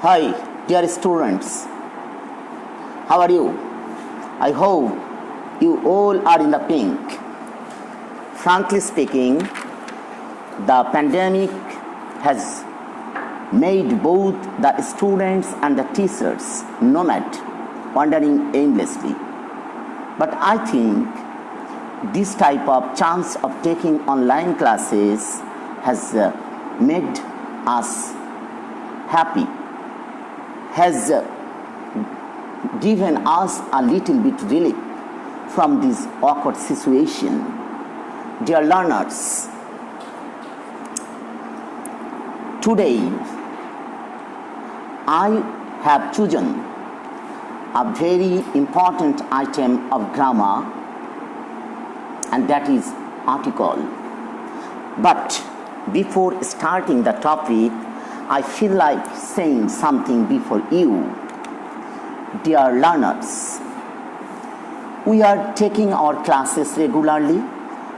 Hi, dear students. How are you? I hope you all are in the pink. Frankly speaking, the pandemic has made both the students and the teachers nomad, wandering aimlessly. But I think this type of chance of taking online classes has made us happy, has given us a little bit relief from this awkward situation. Dear learners, today I have chosen a very important item of grammar, and that is article. But before starting the topic, I feel like saying something before you. Dear learners, we are taking our classes regularly.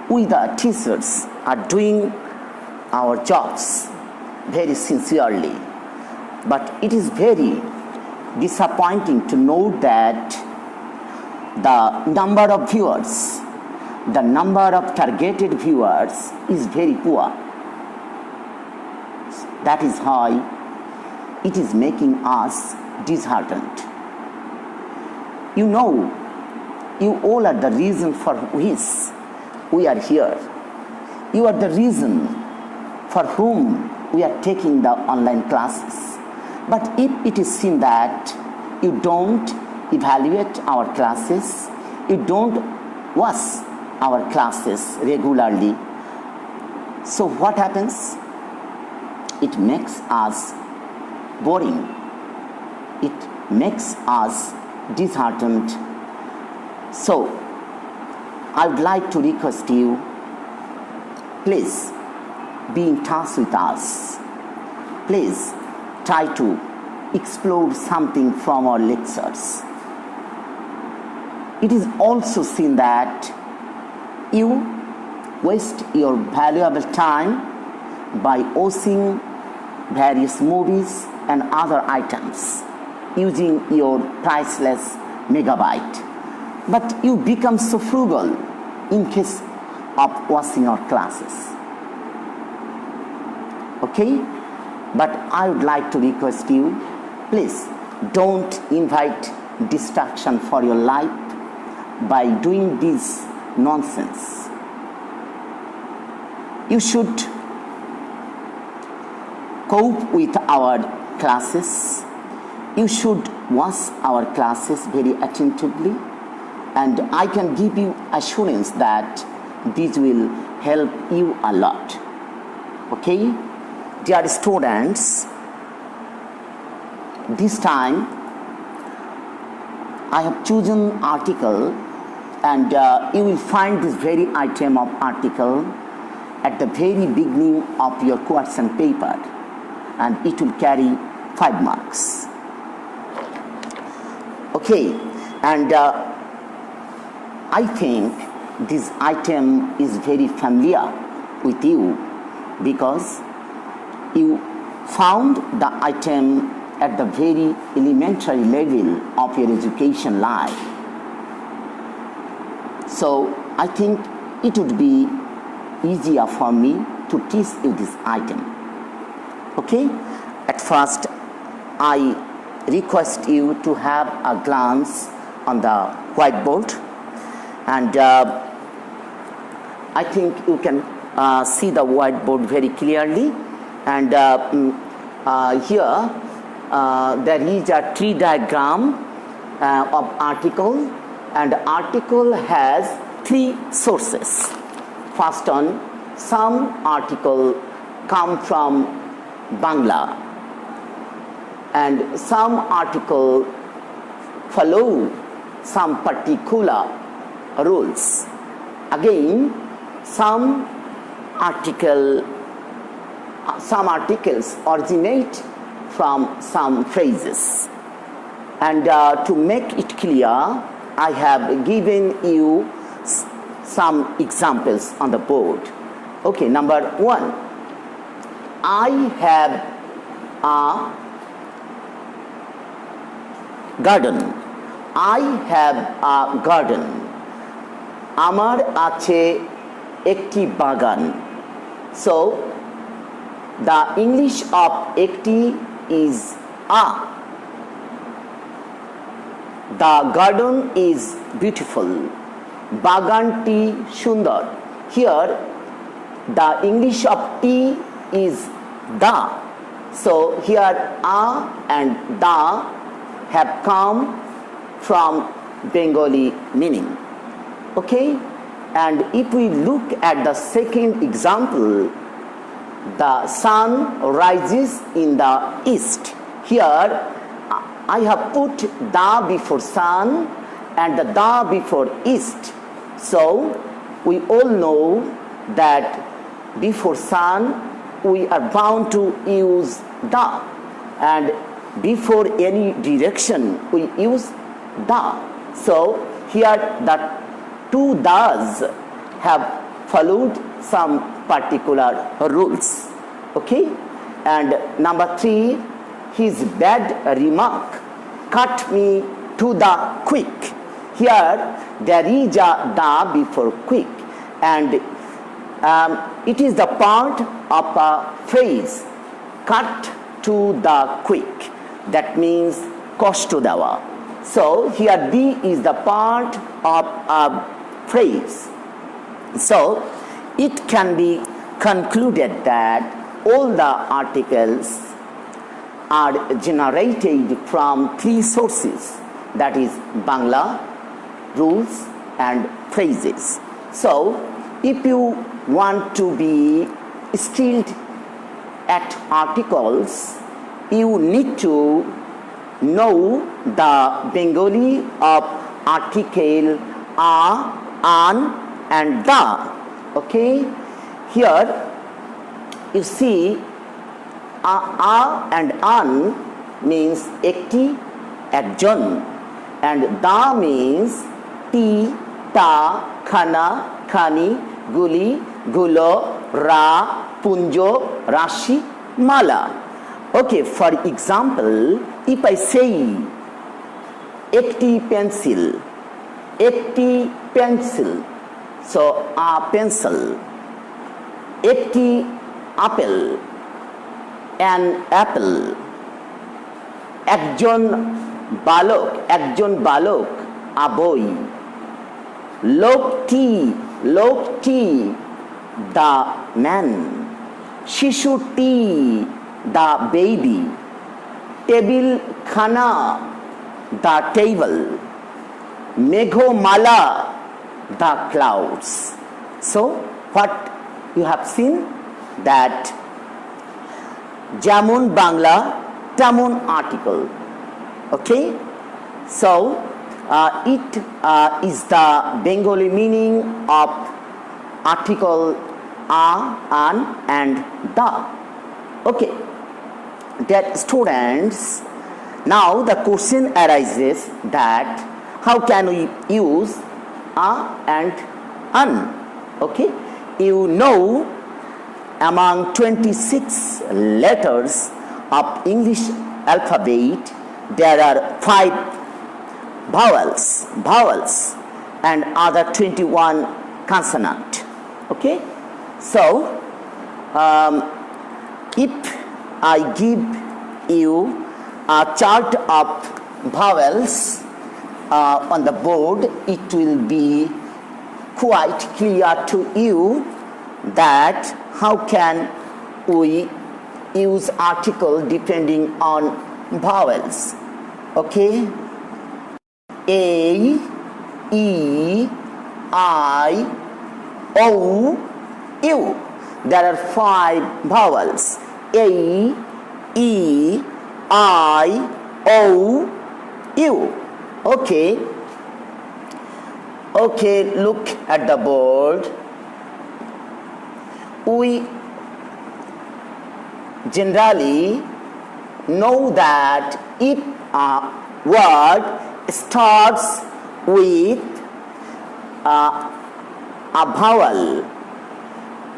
We, the teachers, are doing our jobs very sincerely. But it is very disappointing to know that the number of viewers, the number of targeted viewers is very poor. That is why it is making us disheartened. You know, you all are the reason for which we are here. You are the reason for whom we are taking the online classes. But if it is seen that you don't evaluate our classes, you don't watch our classes regularly, so what happens? It makes us boring. It makes us disheartened. So, I would like to request you, please be in touch with us. Please try to explore something from our lectures. It is also seen that you waste your valuable time by watching various movies and other items using your priceless megabyte. But you become so frugal in case of watching our classes. Okay? But I would like to request you, please don't invite distraction for your life by doing this nonsense. You should cope with our classes. You should watch our classes very attentively, and I can give you assurance that this will help you a lot. Okay? Dear students, this time I have chosen article, and you will find this very item of article at the very beginning of your question paper, and it will carry 5 marks. Okay, and I think this item is very familiar with you because you found the item at the very elementary level of your education life. So I think it would be easier for me to teach you this item. Okay? At first, I request you to have a glance on the whiteboard, and I think you can see the whiteboard very clearly. And here there is a tree diagram of article, and article has 3 sources. First one, some article come from Bangla, and some article follow some particular rules. Again, some articles originate from some phrases. And to make it clear, I have given you some examples on the board. Okay, number 1. I have a garden. I have a garden. আমার আছে একটি বাগান. So the English of একটি is a. The garden is beautiful. বাগানটি সুন্দর. Here the English of tea is the. So here a and the have come from Bengali meaning. Okay, and if we look at the second example, the sun rises in the east. Here I have put the before sun and the before east. So we all know that before sun we are bound to use the, and before any direction we use the. So here the two does have followed some particular rules. Okay, and number 3, his bad remark cut me to the quick. Here there is a the before quick, and it is the part of a phrase cut to the quick, that means koshto dewa. So here the is the part of a phrase. So it can be concluded that all the articles are generated from 3 sources, that is Bangla, rules and phrases. So if you want to be skilled at articles, you need to know the Bengali of article a, an and the. Okay, here you see a and an means ekti, ekjon, and da means ti, ta, khana, khani, guli, gulo, ra, punjo, rashi, mala. Okay, for example, if I say ekti pencil, ekti pencil, so a pencil, ekti apple, an apple, ekjon balok, a boy, lokti, the man, shishuti, the baby, table khana, the table, megho mala, the clouds. So what you have seen, that যেমন বাংলা তেমন article. Okay, so it is the Bengali meaning of article a, an and the. Okay, dear students, now the question arises that how can we use a and an? Okay, you know, among 26 letters of English alphabet, there are 5 vowels and other 21 consonant. Okay, so if I give you a chart of vowels on the board, it will be quite clear to you that how can we use article depending on vowels. Okay, A, E, I, O, U. There are 5 vowels: A, E, I, O, U. Okay, look at the board. We generally know that if a word starts with a vowel,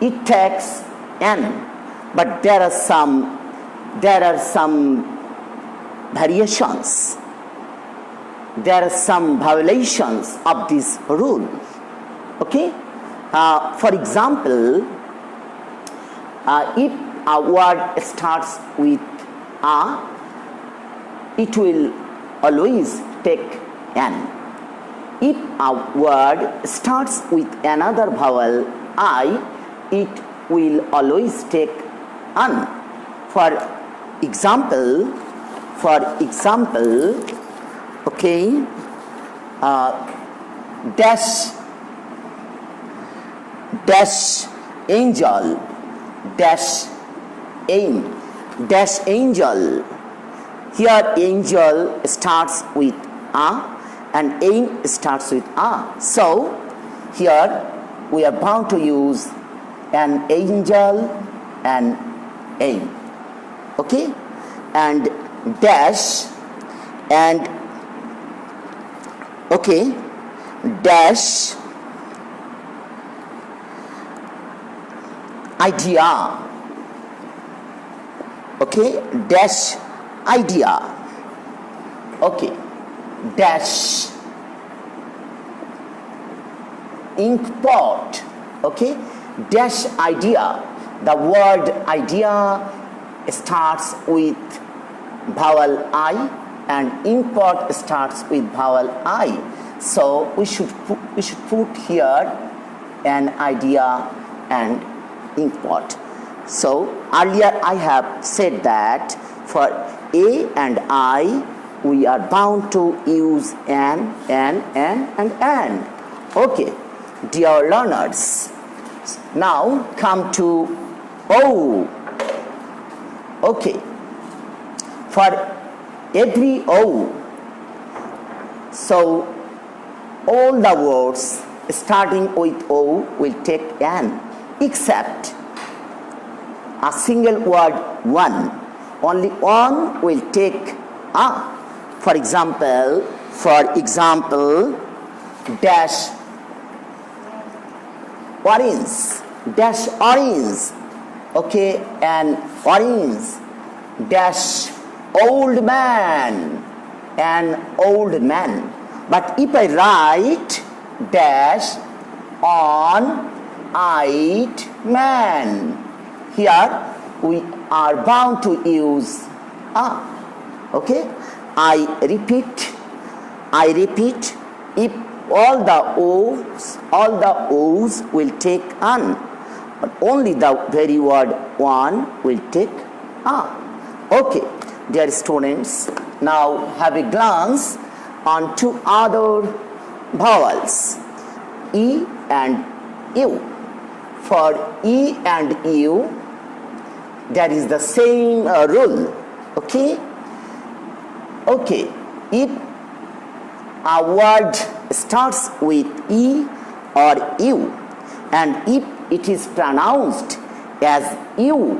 it takes n, but there are some variations. there are some violations of this rule. Okay? For example, if a word starts with a, it will always take an. If a word starts with another vowel I, it will always take an. For example, okay, dash angel, dash angel. Here angel starts with a and aim starts with a. So here we are bound to use an angel and aim. Okay? And dash and okay, dash idea. Okay, dash idea. Okay, dash inkpot. Okay, dash idea. The word idea starts with vowel I and import starts with vowel I. So we should put here an idea and import. So earlier I have said that for A and I we are bound to use an. Okay, dear learners, now come to O. Okay, for every O, so all the words starting with O will take an, except a single word one. Only one will take a. For example, dash orange. Okay, and orange. Dash old man, an old man. But if I write dash on eyed man, here we are bound to use a. Okay, I repeat, if all the O's will take an, but only the very word one will take a. Okay, dear students, now have a glance on two other vowels, E and U. For E and U, there is the same rule. Okay, if a word starts with E or U, and if it is pronounced as U,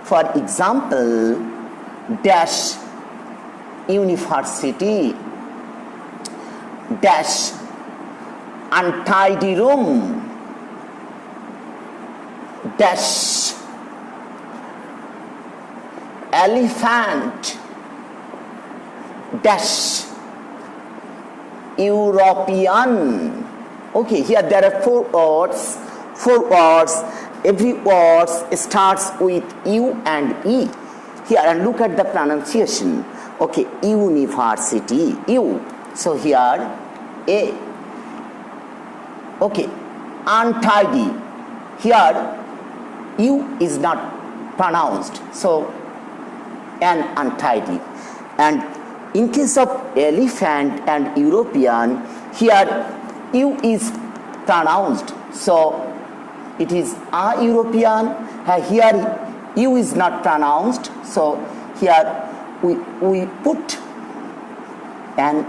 for example, dash university, dash untidy room, dash elephant, dash European. Okay, here there are four words. Every word starts with U and E. Here, and look at the pronunciation. Okay, university, U. So here, A. Okay, untidy. Here, U is not pronounced. So, an untidy. And in case of elephant and European, here U is pronounced. So, it is a European. Here U is not pronounced. So, here we put an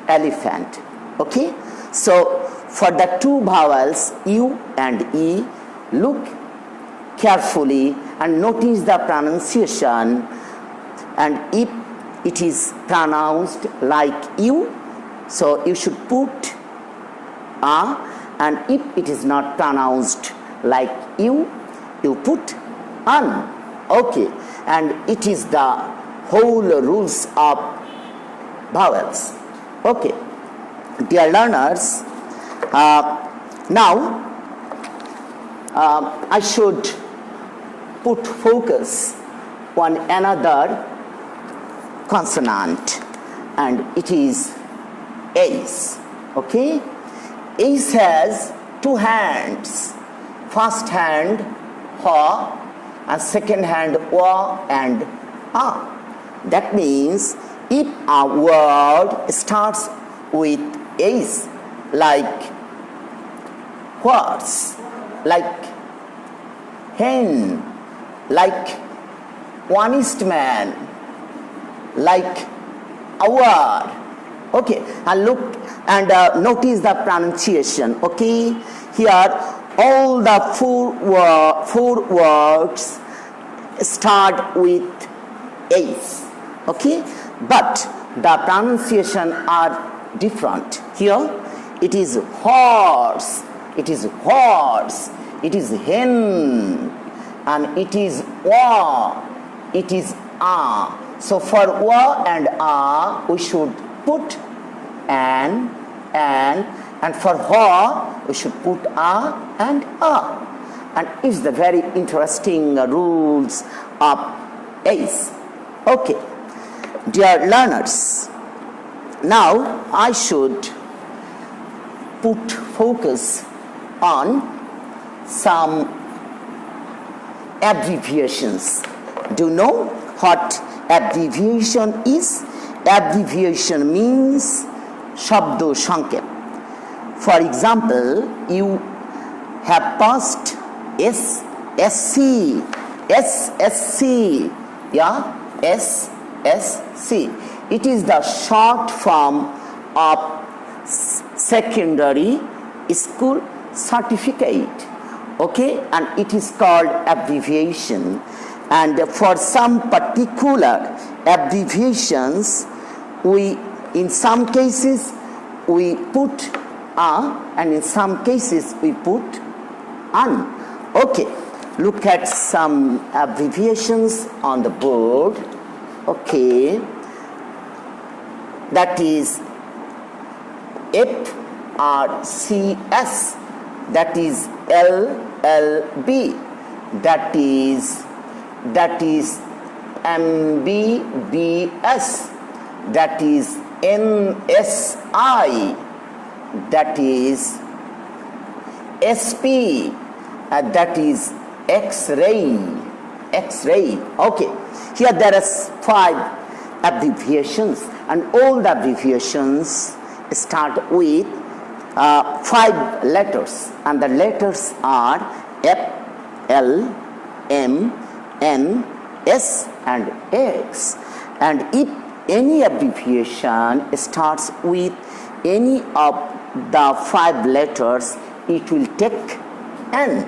elephant. Okay. So, for the two vowels U and E, look carefully and notice the pronunciation. And if it is pronounced like U, so you should put a, and if it is not pronounced like you put an. Okay, and it is the whole rules of vowels. Okay, dear learners, now I should put focus on another consonant, and it is Ace. Okay, Ace has two hands. First hand Ha, and second hand Wa and A. That means if a word starts with Ace, like horse, like hen, like honest man, like hour. Okay, and look and notice the pronunciation. Okay, here all the four words start with Ace. Okay, but the pronunciation are different. Here it is horse, it is horse, it is hen, and it is wa, it is a. So for wa and a we should put and for ha we should put a and a. And it's the very interesting rules of Ace. Okay, dear learners, now I should put focus on some abbreviations. Do you know what abbreviation is? Abbreviation means shabdo sanket. For example, you have passed SSC, yeah, SSC. It is the short form of secondary school certificate. Okay, and it is called abbreviation. And for some particular abbreviations, in some cases we put a, and in some cases we put an. Okay, look at some abbreviations on the board. Okay, that is FRCS, that is LLB, that is MBBS, that is NSI, that is SP, that is X-ray. Okay, here there are 5 abbreviations, and all the abbreviations start with 5 letters, and the letters are F, L, M, N, S and X. And if any abbreviation starts with any of the 5 letters, it will take N.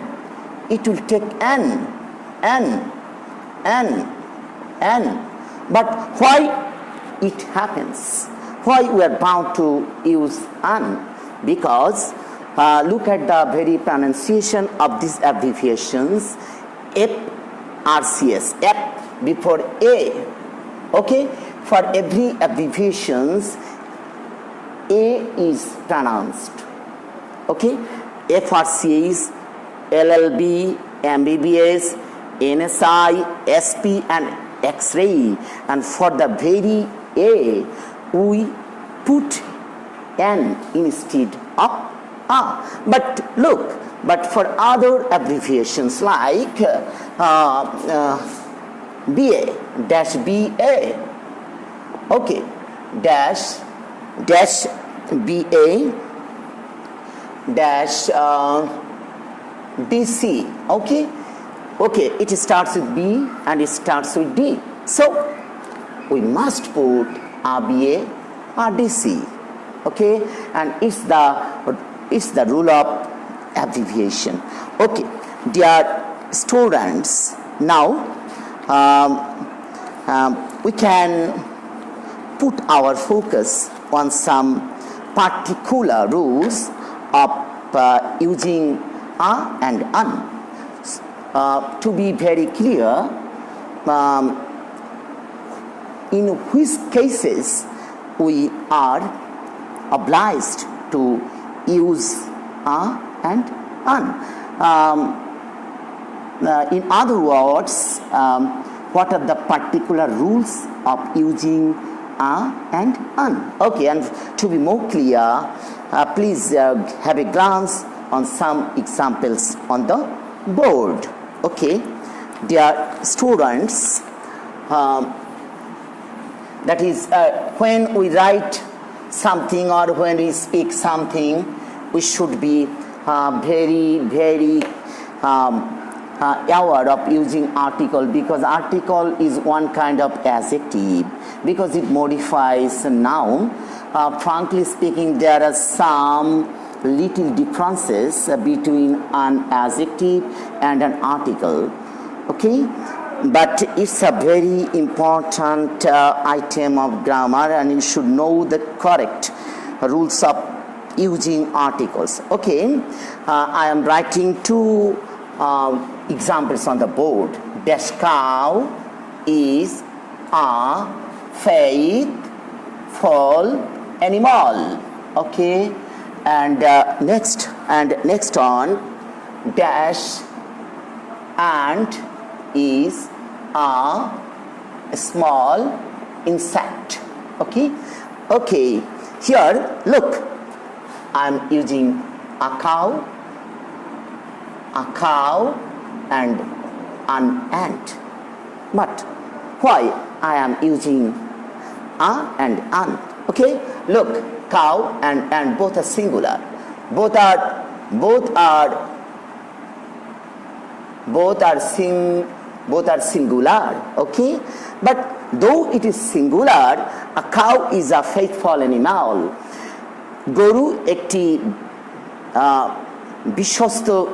It will take N. But why it happens? Why we are bound to use N? Because look at the very pronunciation of these abbreviations. FRCS, F before A. Okay, for every abbreviations A is pronounced. Okay, FRCS, LLB, MBBS, NSI, SP and X-ray, and for the very A we put N instead of A. But look, but for other abbreviations like BA, dash BA, okay, dash BA, dash DC, okay, it starts with B and it starts with D. So we must put RBA or DC, okay, and it's the rule of abbreviation. Okay, dear students, now we can put our focus on some particular rules of using a and an. To be very clear, in which cases we are obliged to use a and an. In other words, what are the particular rules of using a and an? Okay, and to be more clear, please have a glance on some examples on the board. Okay, dear students, that is, when we write something or when we speak something, we should be very aware of using article, because article is one kind of adjective, because it modifies a noun. Frankly speaking, there are some little differences between an adjective and an article. Okay, but it's a very important item of grammar, and you should know the correct rules of using articles. Okay, I am writing two examples on the board. Dash cow is a faithful animal. Okay, and next on, dash ant is a small insect. Okay, here look, I'm using a cow and an ant. But why I am using a and an? Okay, look, cow and ant both are singular. Both are singular. Okay, but though it is singular, a cow is a faithful animal. Guru ekti bishwasto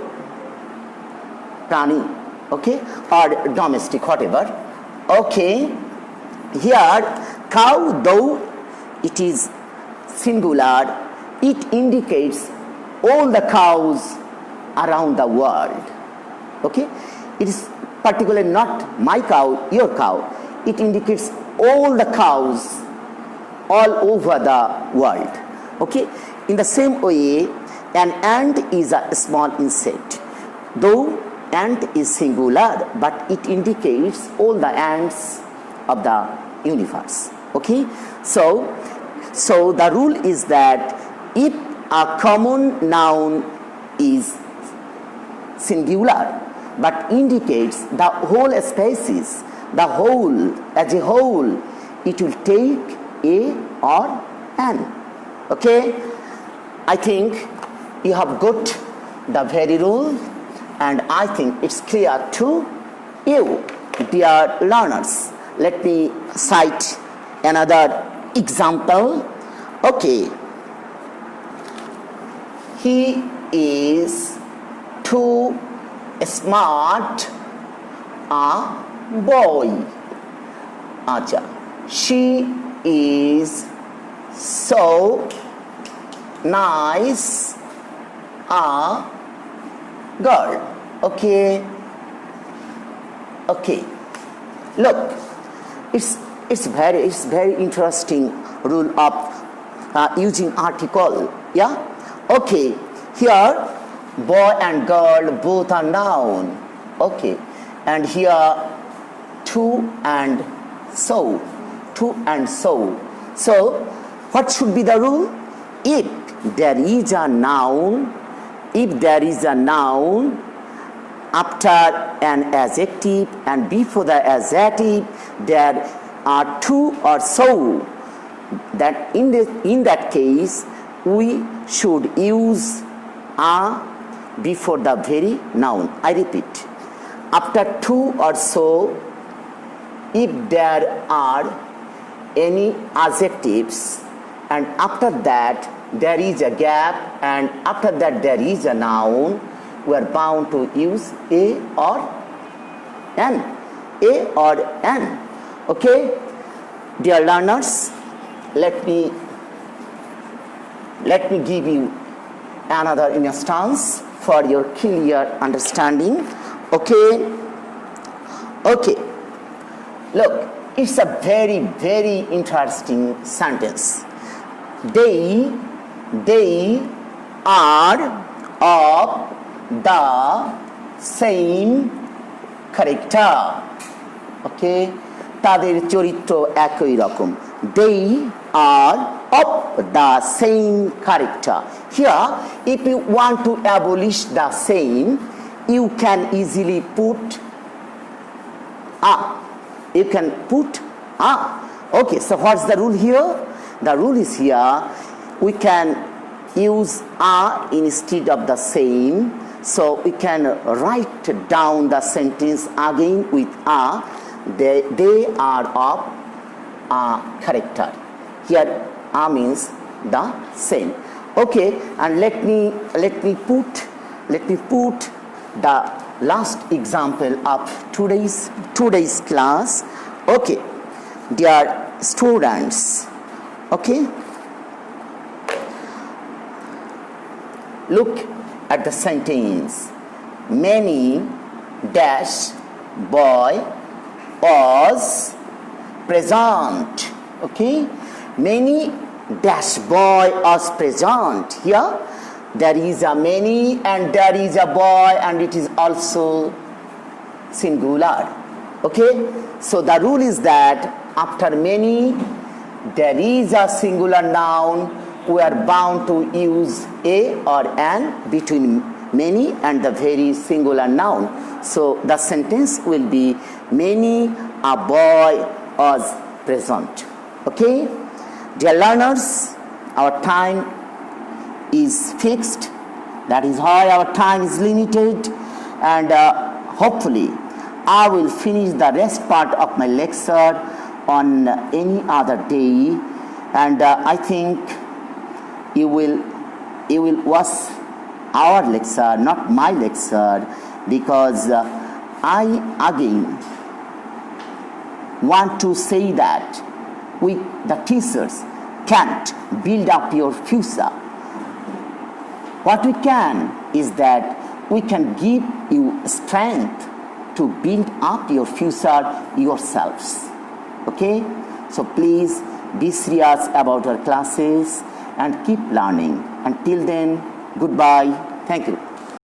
prani, okay, or domestic, whatever. Okay, here cow, though it is singular, it indicates all the cows around the world. Okay, it is particularly not my cow, your cow. It indicates all the cows all over the world. Okay, in the same way, an ant is a small insect. Though ant is singular, but it indicates all the ants of the universe. Okay, so the rule is that if a common noun is singular but indicates the whole species, the whole as a whole, it will take a or an. Okay, I think you have got the very rule, and I think it's clear to you, dear learners. Let me cite another example. Okay, he is too smart a boy. Acha. She is so nice a girl. Okay. Look, it's very interesting rule of using article. Yeah. Okay. Here, boy and girl both are noun. Okay. And here, to and so. So, what should be the rule? If there is a noun after an adjective and before the adjective there are to or so, that in that case we should use a before the very noun. I repeat, after to or so, if there are any adjectives and after that there is a gap and after that there is a noun, we are bound to use a or an. Okay, dear learners, let me give you another instance for your clear understanding. Okay, look, It's a very, very interesting sentence. They are of the same character. Okay? তাদের চরিত্র একই রকম. They are of the same character. Here, if you want to abolish the same, you can easily put a. You can put a. Okay, so what's the rule here? The rule is here, we can use a instead of the same. So we can write down the sentence again with a. They are of a character. Here a means the same. Okay, and let me put the last example of today's class. Okay, dear students. Okay, look at the sentence. Many dash boy was present. Okay, many dash boy was present. Here there is a many and there is a boy and it is also singular. Okay, so the rule is that after many there is a singular noun. We are bound to use a or an between many and the very singular noun. So the sentence will be many a boy was present. Okay, dear learners, our time is fixed. That is why our time is limited, and hopefully I will finish the rest part of my lecture on any other day, and I think you will watch our lecture, not my lecture, because I again want to say that we, the teachers, can't build up your future. What we can is that we can give you strength to build up your future yourselves. Okay, so please be serious about our classes and keep learning. Until then, goodbye. Thank you.